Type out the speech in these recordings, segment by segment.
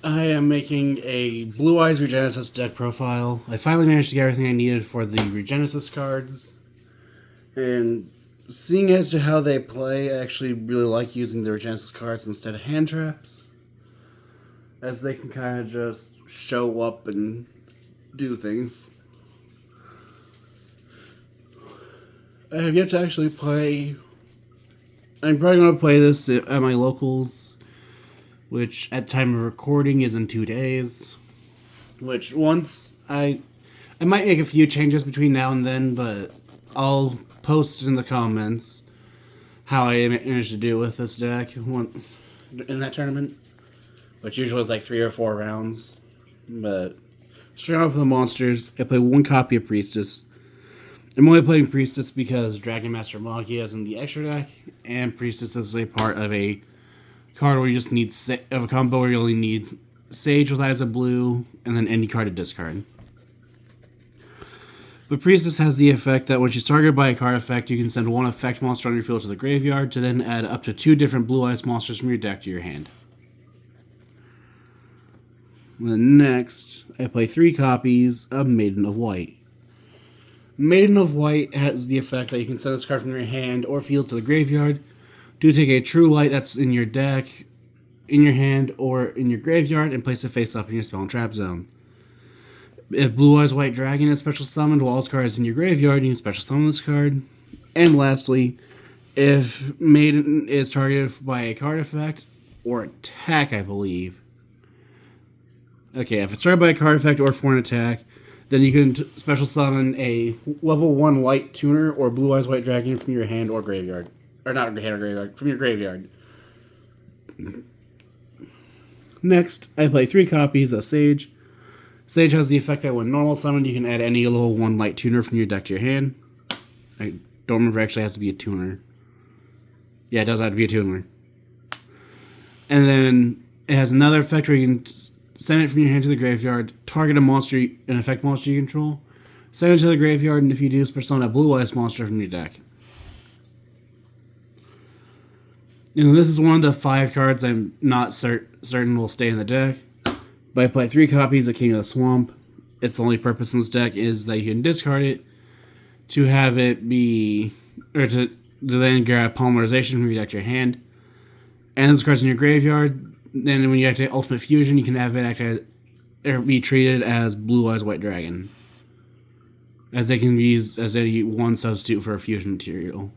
I am making a Blue Eyes Regenesis deck profile. I finally managed to get everything I needed for the Regenesis cards. And seeing as to how they play, I actually really like using the Regenesis cards instead of hand traps, as they can kind of just show up and do things. I have yet to actually play. I'm probably going to play this at my locals, which at time of recording is in 2 days. Which once I might make a few changes between now and then, but I'll post in the comments how I managed to do with this deck in that tournament, which usually is like 3 or 4 rounds. But starting off with the monsters, I play 1 copy of Priestess. I'm only playing Priestess because Dragon Master Magia is in the extra deck, and Priestess is a part of a card where you just need of a combo where you only need Sage with Eyes of Blue, and then any card to discard. But Priestess has the effect that when she's targeted by a card effect, you can send 1 effect monster on your field to the graveyard to then add up to 2 different Blue Eyes monsters from your deck to your hand. Then next, I play 3 copies of Maiden of White. Maiden of White has the effect that you can send this card from your hand or field to the graveyard to take a true light that's in your deck, in your hand, or in your graveyard and place it face up in your spell and trap zone. If Blue Eyes White Dragon is special summoned while this card is in your graveyard, you can special summon this card. And lastly, if Maiden is targeted by a card effect or attack, I believe. Okay, if it's targeted by a card effect or for an attack, then you can special summon a level 1 Light Tuner or Blue Eyes White Dragon from your hand or graveyard. Or not hand or graveyard, from your graveyard. Next, I play 3 copies of Sage. Sage has the effect that when normal summoned, you can add any level 1 Light Tuner from your deck to your hand. I don't remember if it actually has to be a tuner. Yeah, it does have to be a tuner. And then it has another effect where you can send it from your hand to the graveyard, target a monster, an effect monster you control, send it to the graveyard, and if you do, summon a Blue Eyes monster from your deck. And this is one of the 5 cards I'm not certain will stay in the deck. But I play 3 copies of King of the Swamp. Its only purpose in this deck is that you can discard it to have it be, or to then grab Polymerization from your deck to your hand. And this card's in your graveyard. Then when you activate Ultimate Fusion, you can have it act or be treated as Blue Eyes White Dragon, as they can be used as any 1 substitute for a fusion material.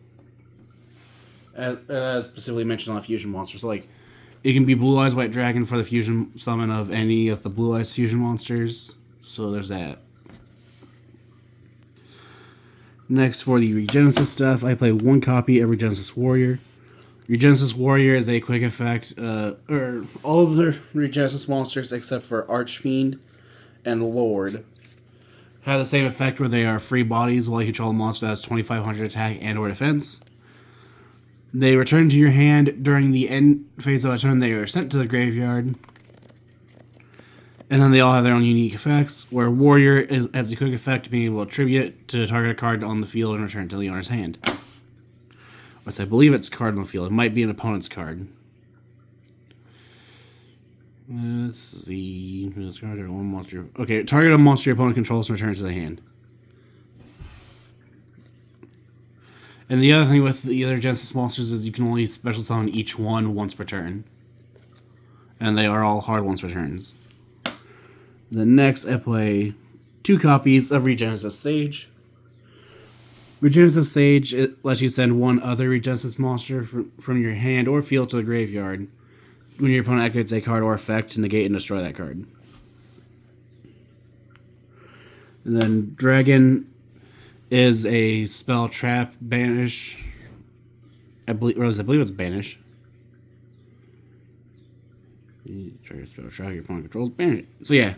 As specifically mentioned on fusion monsters, so like it can be Blue Eyes White Dragon for the fusion summon of any of the Blue Eyes fusion monsters. So there's that. Next, for the Regenesis stuff, I play 1 copy of Regenesis Warrior. Regenesis Warrior is a quick effect, or all of the Regenesis monsters except for Archfiend and Lord have the same effect where they are free bodies while you control a monster that has 2500 attack and or defense. They return to your hand during the end phase of a turn. They are sent to the graveyard. And then they all have their own unique effects, where Warrior has a quick effect being able to attribute to target a card on the field and return it to the owner's hand. Which I believe it's a card on the field. It might be an opponent's card. Let's see. One monster. Okay, target a monster your opponent controls and return it to the hand. And the other thing with the other Genesis monsters is you can only special summon each one once per turn. And they are all hard once per turns. Then next, I play 2 copies of Regenesis Sage. Regenesis Sage, it lets you send 1 other Regenesis monster from your hand or field to the graveyard when your opponent activates a card or effect to negate and destroy that card. And then Dragon is a spell trap banish. I believe it's banish. Trigger spell trap your opponent controls banish. So yeah,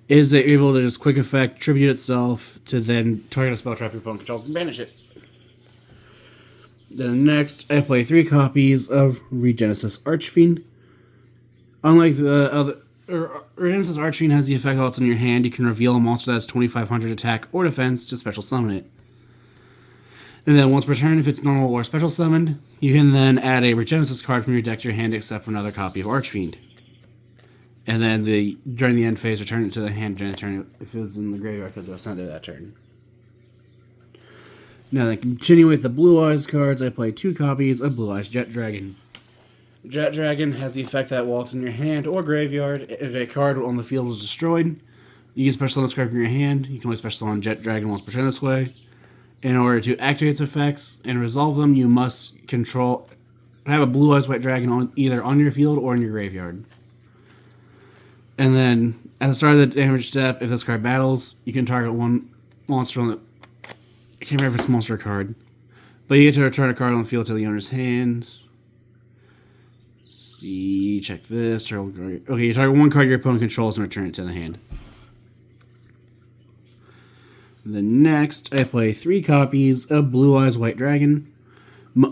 is it able to just quick effect tribute itself to then target a spell trap your opponent controls and banish it. Then next, I play 3 copies of Regenesis Archfiend. Unlike the other, Regenesis Archfiend has the effect while it's in your hand, you can reveal a monster that has 2500 attack or defense to special summon it. And then once per turn, if it's normal or special summoned, you can then add a Regenesis card from your deck to your hand except for another copy of Archfiend. And then during the end phase, return it to the hand during the turn if it was in the graveyard because it was sent there that turn. Now then, continue with the Blue Eyes cards. I play 2 copies of Blue Eyes Jet Dragon. Jet Dragon has the effect that while it's in your hand or graveyard, if a card on the field is destroyed, you can special summon this card from your hand. You can only special summon Jet Dragon once per turn this way. In order to activate its effects and resolve them, you must have a Blue Eyes White Dragon either on your field or in your graveyard. And then, at the start of the damage step, if this card battles, you can target one monster on the... I can't remember if it's a monster card. But you get to return a card on the field to the owner's hand. See, check this. Okay, you target one card your opponent controls and return it to the hand. Then next, I play 3 copies of Blue Eyes White Dragon.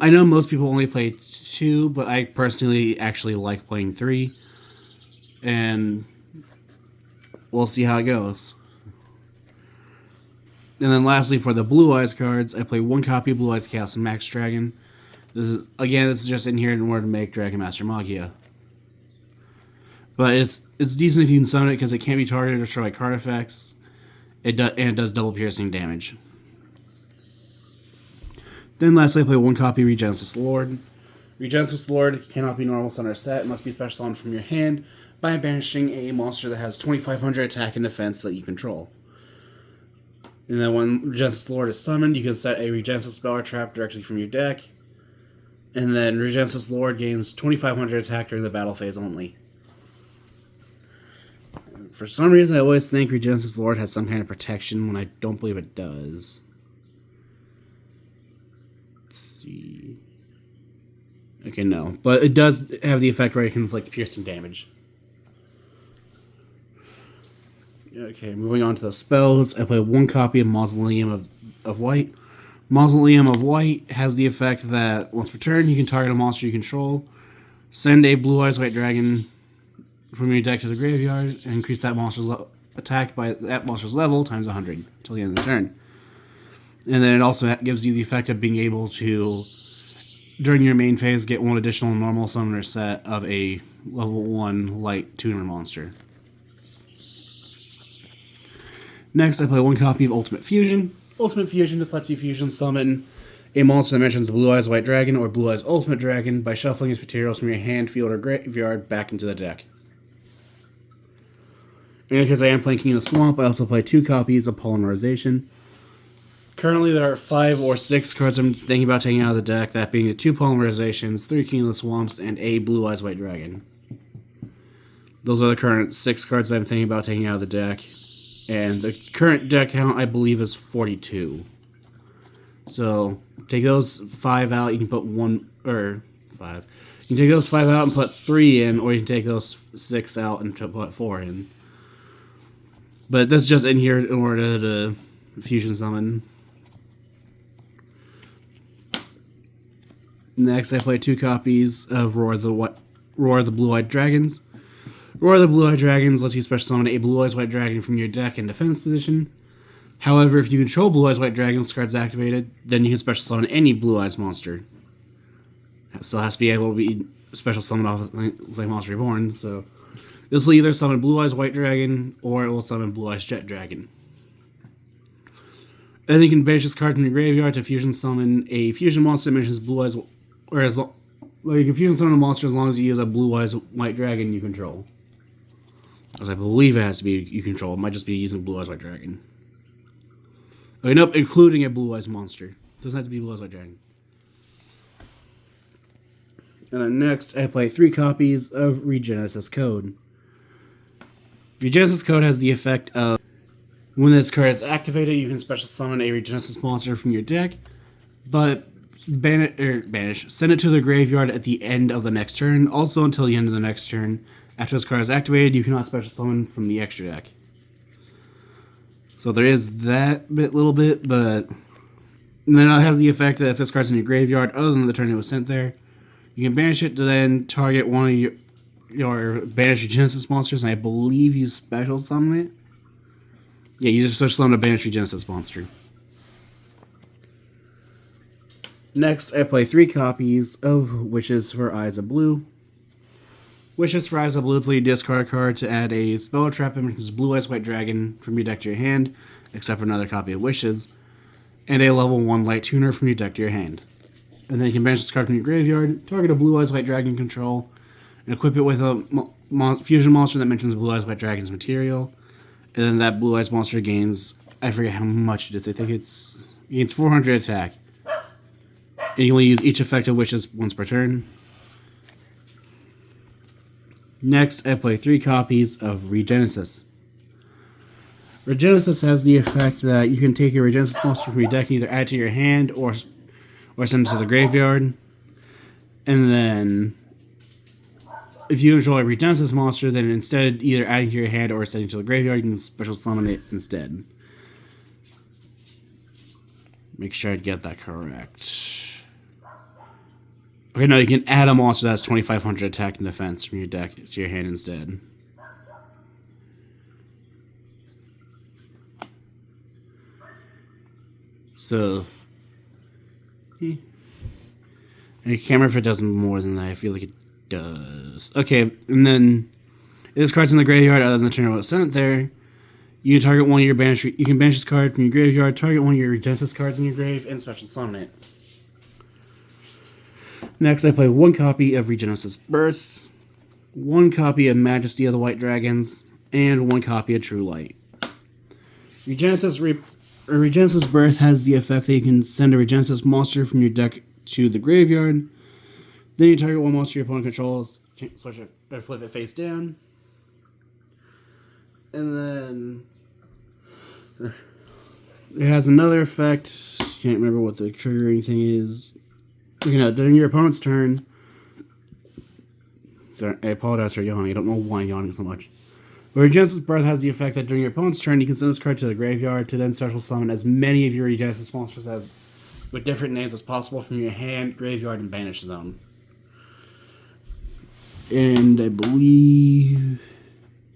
I know most people only play 2, but I personally actually like playing 3. And we'll see how it goes. And then lastly, for the Blue Eyes cards, I play 1 copy of Blue Eyes Chaos and Max Dragon. This is just in here in order to make Dragon Master Magia. But it's decent if you can summon it because it can't be targeted or destroyed by card effects. And it does double piercing damage. Then lastly, I play 1 copy of Regenesis Lord. Regenesis Lord cannot be normal summon or set. It must be special summoned from your hand by banishing a monster that has 2,500 attack and defense that you control. And then when Regenesis Lord is summoned, you can set a Regenesis spell or trap directly from your deck. And then Regenesis Lord gains 2,500 attack during the battle phase only. For some reason, I always think Regenesis Lord has some kind of protection when I don't believe it does. Let's see. Okay, no. But it does have the effect where it can inflict piercing damage. Okay, moving on to the spells. I play 1 copy of Mausoleum of White. Mausoleum of White has the effect that once per turn, you can target a monster you control, send a Blue Eyes White Dragon from your deck to the graveyard, and increase that monster's attack by that monster's level times 100 until the end of the turn. And then it also gives you the effect of being able to, during your main phase, get 1 additional normal summoner set of a level 1 light tuner monster. Next, I play 1 copy of Ultimate Fusion. Ultimate Fusion just lets you fusion summon a monster that mentions Blue Eyes White Dragon or Blue Eyes Ultimate Dragon by shuffling its materials from your hand, field, or graveyard back into the deck. And because I am playing King of the Swamp, I also play 2 copies of Polymerization. Currently, there are 5 or 6 cards I'm thinking about taking out of the deck, that being the 2 Polymerizations, 3 King of the Swamps, and a Blue Eyes White Dragon. Those are the current 6 cards I'm thinking about taking out of the deck. And the current deck count, I believe, is 42. So, take those 5 out, you can put 1, or 5. You can take those 5 out and put 3 in, or you can take those 6 out and put 4 in. But that's just in here in order to fusion summon. Next, I play 2 copies of Roar of the Blue-Eyed Dragons. Roar of the Blue-Eyed Dragons lets you special summon a Blue Eyes White Dragon from your deck in defense position. However, if you control Blue Eyes White Dragon, this card's activated, then you can special summon any Blue Eyes monster. It still has to be able to be special summoned off like Monster Reborn, so this will either summon Blue Eyes White Dragon, or it will summon Blue Eyes Jet Dragon. And then you can banish this card from your graveyard to fusion summon a fusion monster that mentions Blue Eyes, or you can fusion summon a monster as long as you use a Blue Eyes White Dragon you control. As I believe it has to be you control. It might just be using Blue Eyes White Dragon. Okay, nope, including a Blue Eyes monster. It doesn't have to be Blue Eyes White Dragon. And then next, I play 3 copies of Regenesis Code. Regenesis Code has the effect of, when this card is activated, you can special summon a Regenesis monster from your deck, but send it to the graveyard at the end of the next turn, also until the end of the next turn. After this card is activated, you cannot special summon from the extra deck. So there is that little bit, but then it has the effect that if this card's in your graveyard, other than the turn it was sent there, you can banish it to then target one of your banished Regenesis monsters, and I believe you special summon it. Yeah, you just special summon a banished Regenesis monster. Next, I play 3 copies of Wishes for Eyes of Blue. Wishes for Eyes of Blue, you discard a card to add a spell or trap image as Blue Eyes White Dragon from your deck to your hand, except for another copy of Wishes, and a level 1 Light Tuner from your deck to your hand. And then you can banish this card from your graveyard, target a Blue Eyes White Dragon control, and equip it with a fusion monster that mentions Blue Eyes White Dragon's material. And then that Blue Eyes monster gains, I forget how much it is, I think it gains 400 attack. And you only use each effect of Wishes once per turn. Next, I play 3 copies of Regenesis. Regenesis has the effect that you can take a Regenesis monster from your deck and either add it to your hand or send it to the graveyard. And then, if you control a Regenesis monster, then instead either adding to your hand or sending it to the graveyard, you can special summon it instead. Make sure I get that correct. Okay, no, you can add a monster that has 2,500 attack and defense from your deck to your hand instead. So, I can't remember if it does more than that. I feel like it does. Okay, and then if this card's in the graveyard, other than the turn it was sent there, you can target one of your banish. You can banish this card from your graveyard, target one of your Regenesis cards in your grave, and special summon it. Next, I play 1 copy of Regenesis Birth, 1 copy of Majesty of the White Dragons, and 1 copy of True Light. Regenesis Birth has the effect that you can send a Regenesis monster from your deck to the graveyard. Then you target one monster your opponent controls, switch it, or flip it face down. And then it has another effect. Can't remember what the triggering thing is. During your opponent's turn. Sorry, I apologize for yawning. I don't know why I'm yawning so much. But Regenesis Birth has the effect that during your opponent's turn, you can send this card to the graveyard to then special summon as many of your Regenesis monsters as with different names as possible from your hand, graveyard, and banish zone. And I believe,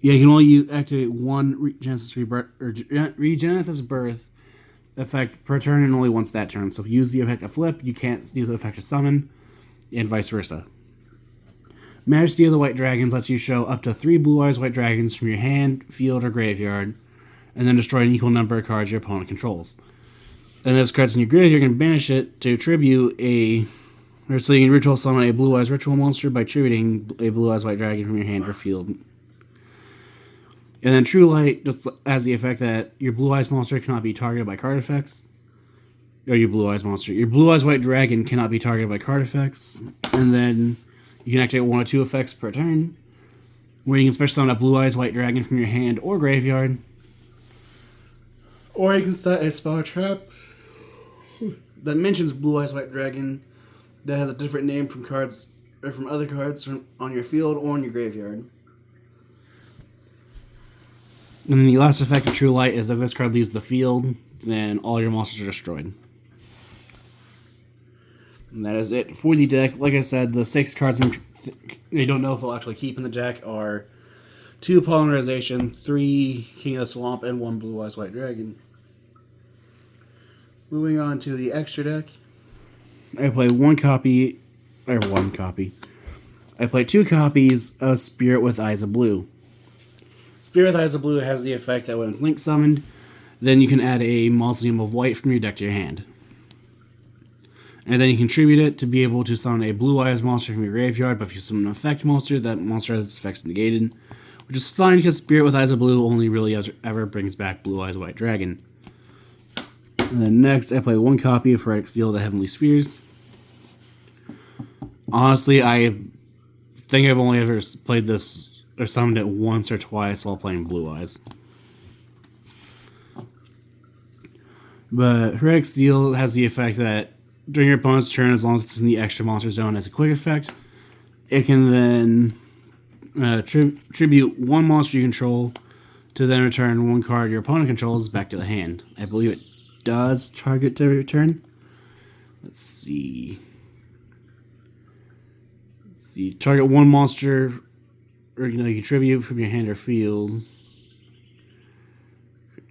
you can only activate 1 Regenesis Birth effect per turn and only once that turn. So if you use the effect to flip, you can't use the effect to summon, and vice versa. Majesty of the White Dragons lets you show up to 3 Blue Eyes White Dragons from your hand, field, or graveyard, and then destroy an equal number of cards your opponent controls. And those cards in your graveyard, you can banish it to tribute so you can ritual summon a Blue Eyes Ritual monster by tributing a Blue Eyes White Dragon from your hand or field. And then True Light just has the effect that your Blue Eyes monster cannot be targeted by card effects. Or your Blue Eyes monster. Your Blue Eyes White Dragon cannot be targeted by card effects. And then you can activate 1 or 2 effects per turn, where you can special summon a Blue Eyes White Dragon from your hand or graveyard. Or you can set a spell or trap that mentions Blue Eyes White Dragon that has a different name from cards or from other cards on your field or in your graveyard. And then the last effect of True Light is if this card leaves the field, then all your monsters are destroyed. And that is it for the deck. Like I said, the 6 cards you don't know if they'll actually keep in the deck are 2 Polymerization, 3 King of the Swamp, and 1 Blue Eyes White Dragon. Moving on to the extra deck. I play 1 copy. I play 2 copies of Spirit with Eyes of Blue. Spirit with Eyes of Blue has the effect that when it's link summoned, then you can add a Mausoleum of White from your deck to your hand. And then you contribute it to be able to summon a Blue Eyes monster from your graveyard, but if you summon an effect monster, that monster has its effects negated. Which is fine because Spirit with Eyes of Blue only really ever brings back Blue Eyes White Dragon. And then next, I play 1 copy of Heretic Steel, the Heavenly Spheres. Honestly, I think I've only ever played this or summoned it once or twice while playing Blue Eyes. But Heretic Steel has the effect that during your opponent's turn, as long as it's in the extra monster zone as a quick effect, it can then tribute 1 monster you control to then return 1 card your opponent controls back to the hand. I believe it does target to return. Let's see. Target 1 monster, or you can tribute from your hand or field.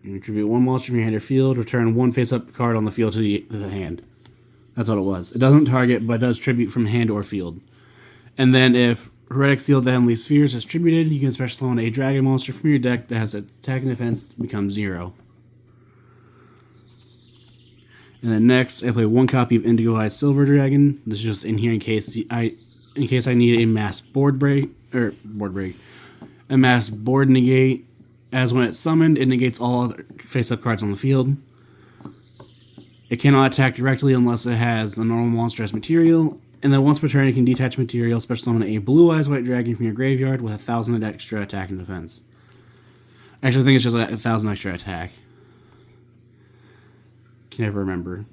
You can tribute 1 monster from your hand or field, return 1 face-up card on the field to the hand. That's what it was. It doesn't target, but does tribute from hand or field. And then if Heretic Seal of the Heavenly Spheres is distributed. You can special summon a dragon monster from your deck that has attack and defense become 0. And then next, I play 1 copy of Indigo Eyed Silver Dragon. This is just in here in case I need a mass board break. A mass board negate. As when it's summoned, it negates all other face-up cards on the field. It cannot attack directly unless it has a normal monster as material. And then once per turn, it can detach material, special summon a Blue Eyes White Dragon from your graveyard with 1,000 extra attack and defense. I actually think it's just 1,000 extra attack. Can never remember.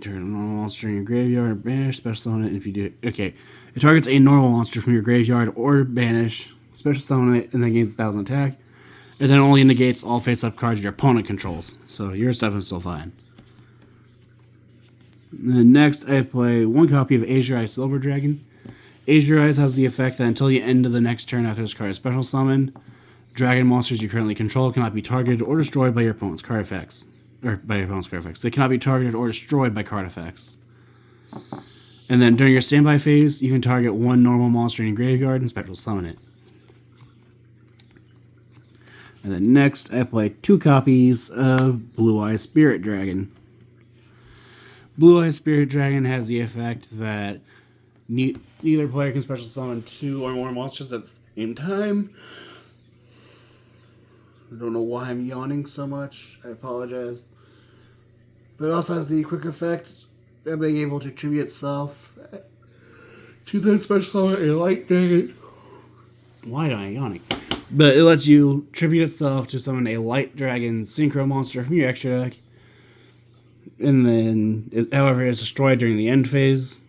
Turn a normal monster in your graveyard, banish, special summon it, and if you do it. Okay. It targets a normal monster from your graveyard or banish, special summon it, and then gains 1,000 attack. It then only negates all face-up cards your opponent controls, so your stuff is still fine. And then next, I play 1 copy of Azure Eyes Silver Dragon. Azure Eyes has the effect that until the end of the next turn after this card is special summoned, dragon monsters you currently control cannot be targeted or destroyed by your opponent's card effects. They cannot be targeted or destroyed by card effects. And then during your standby phase, you can target 1 normal monster in your graveyard and special summon it. And then next, I play 2 copies of Blue Eyes Spirit Dragon. Blue Eyes Spirit Dragon has the effect that neither player can special summon 2 or more monsters at the same time. I don't know why I'm yawning so much. I apologize. But it also has the quick effect of being able to tribute itself to the special summon a light dragon. Why am I yawning? But it lets you tribute itself to summon a light dragon synchro monster from your extra deck. And then, however, it's destroyed during the end phase.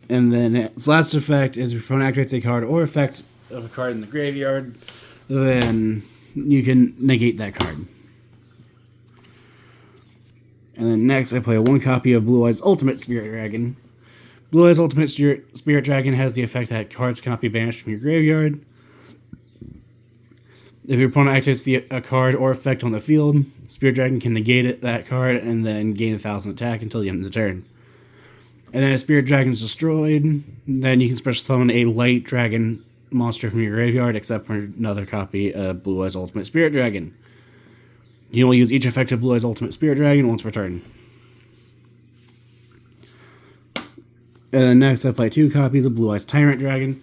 And then its last effect is if your opponent activates a card or effect of a card in the graveyard, then you can negate that card. And then next, I play 1 copy of Blue Eyes Ultimate Spirit Dragon. Blue Eyes Ultimate Spirit Dragon has the effect that cards cannot be banished from your graveyard. If your opponent activates a card or effect on the field, Spirit Dragon can negate that card and then gain 1,000 attack until the end of the turn. And then if Spirit Dragon is destroyed, then you can special summon a light dragon monster from your graveyard, except for another copy of Blue Eyes Ultimate Spirit Dragon. You only use each effective Blue Eyes Ultimate Spirit Dragon once per turn. And then next, I play 2 copies of Blue Eyes Tyrant Dragon.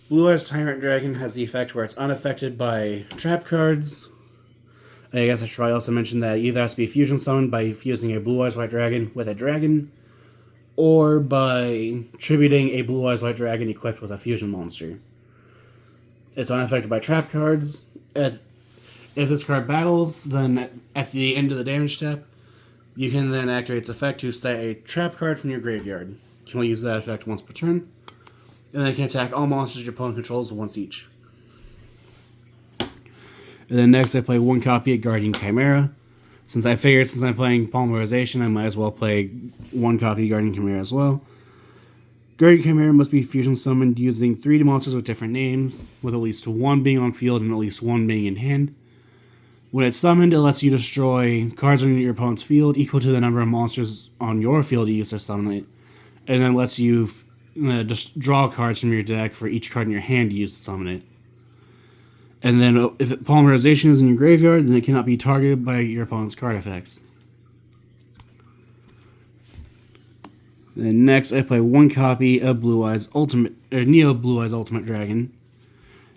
Blue Eyes Tyrant Dragon has the effect where it's unaffected by trap cards. I guess I should probably also mention that it either has to be fusion summoned by fusing a Blue Eyes White Dragon with a dragon, or by tributing a Blue Eyes White Dragon equipped with a fusion monster. It's unaffected by trap cards. If this card battles, then at the end of the damage step, you can then activate its effect to set a trap card from your graveyard. You can only use that effect once per turn. And then it can attack all monsters your opponent controls once each. And then next I play 1 copy of Guardian Chimera. Since I'm playing Polymerization, I might as well play 1 copy of Guardian Chimera as well. Guardian Chimera must be fusion summoned using 3 monsters with different names, with at least 1 being on field and at least 1 being in hand. When it's summoned, it lets you destroy cards on your opponent's field equal to the number of monsters on your field you use to summon it, and then lets you just draw cards from your deck for each card in your hand you use to summon it. And then if Polymerization is in your graveyard, then it cannot be targeted by your opponent's card effects. And then next, I play 1 copy of Neo Blue Eyes Ultimate Dragon.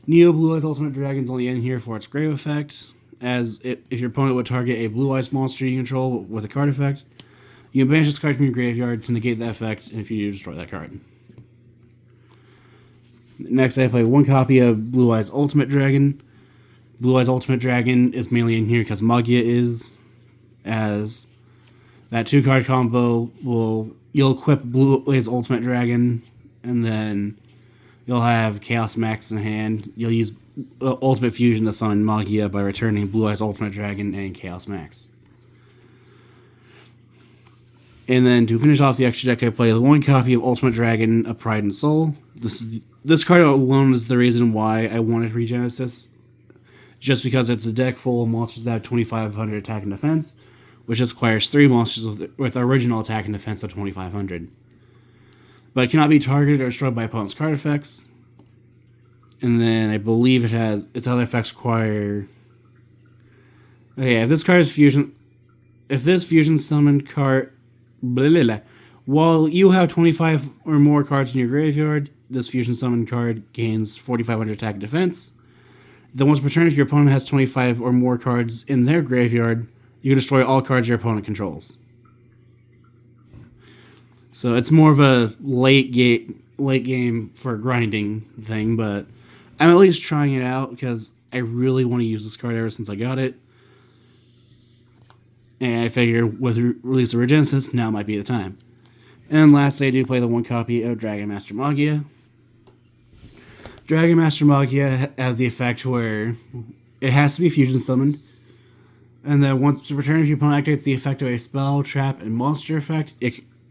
Neo Blue Eyes Ultimate Dragon is only in here for its grave effect, as if your opponent would target a Blue Eyes monster you control with a card effect, you can banish this card from your graveyard to negate that effect if you destroy that card. Next, I play 1 copy of Blue Eyes Ultimate Dragon. Blue Eyes Ultimate Dragon is mainly in here because Magia is, as that 2-card combo you'll equip Blue Eyes Ultimate Dragon, and then you'll have Chaos Max in hand. You'll use Ultimate Fusion to summon Magia by returning Blue Eyes Ultimate Dragon and Chaos Max. And then to finish off the extra deck, I play 1 copy of Ultimate Dragon of Pride and Soul. This card alone is the reason why I wanted Regenesis, just because it's a deck full of monsters that have 2,500 attack and defense, which just requires 3 monsters with original attack and defense of 2500. But it cannot be targeted or destroyed by opponent's card effects. And then I believe its other effects require... Okay, if this card is fusion... If this fusion summoned card... Blah, blah, blah. While you have 25 or more cards in your graveyard, this fusion summon card gains 4500 attack and defense. Then once per turn, if your opponent has 25 or more cards in their graveyard, you can destroy all cards your opponent controls. So it's more of a late game for grinding thing, but I'm at least trying it out because I really want to use this card ever since I got it. And I figure with the release of Regenesis, now might be the time. And lastly, I do play the 1 copy of Dragon Master Magia. Dragon Master Magia has the effect where it has to be fusion summoned. And then once per turn, if your opponent activates the effect of a spell, trap, and monster effect,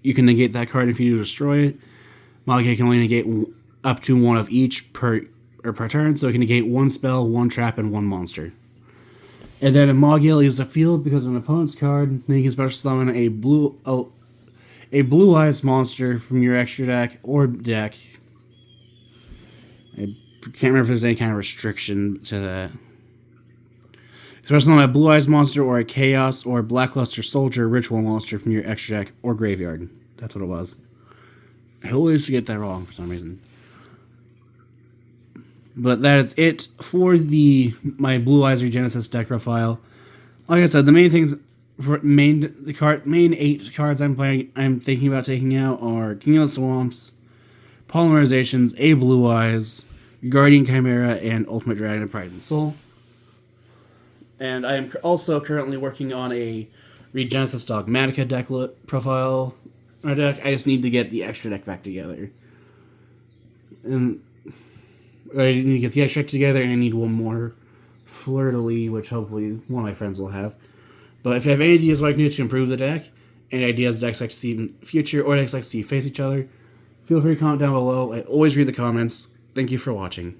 you can negate that card if you destroy it. Magia can only negate up to 1 of each per turn, so it can negate 1 spell, 1 trap, and 1 monster. And then if Magia leaves the field because of an opponent's card, then you can special summon a Blue Eyes monster from your extra deck or deck. I can't remember if there's any kind of restriction to that. Special summon a Blue Eyes monster or a Chaos or Blackluster Soldier ritual monster from your extra deck or graveyard. That's what it was. I always get that wrong for some reason. But that is it for my Blue Eyes Regenesis deck profile. Like I said, the main things for main 8 cards I'm thinking about taking out are King of the Swamps, Polymerizations, A Blue Eyes, Guardian Chimera, and Ultimate Dragon of Pride and Soul. And I am also currently working on a Regenesis Dogmatica deck profile. I just need to get the extra deck back together. And I need to get the extra deck together, and I need one more Fleur-de-Lis, which hopefully one of my friends will have. But if you have any ideas what I can do to improve the deck, any ideas decks like to see in the future, or decks like to see face each other, feel free to comment down below. I always read the comments. Thank you for watching.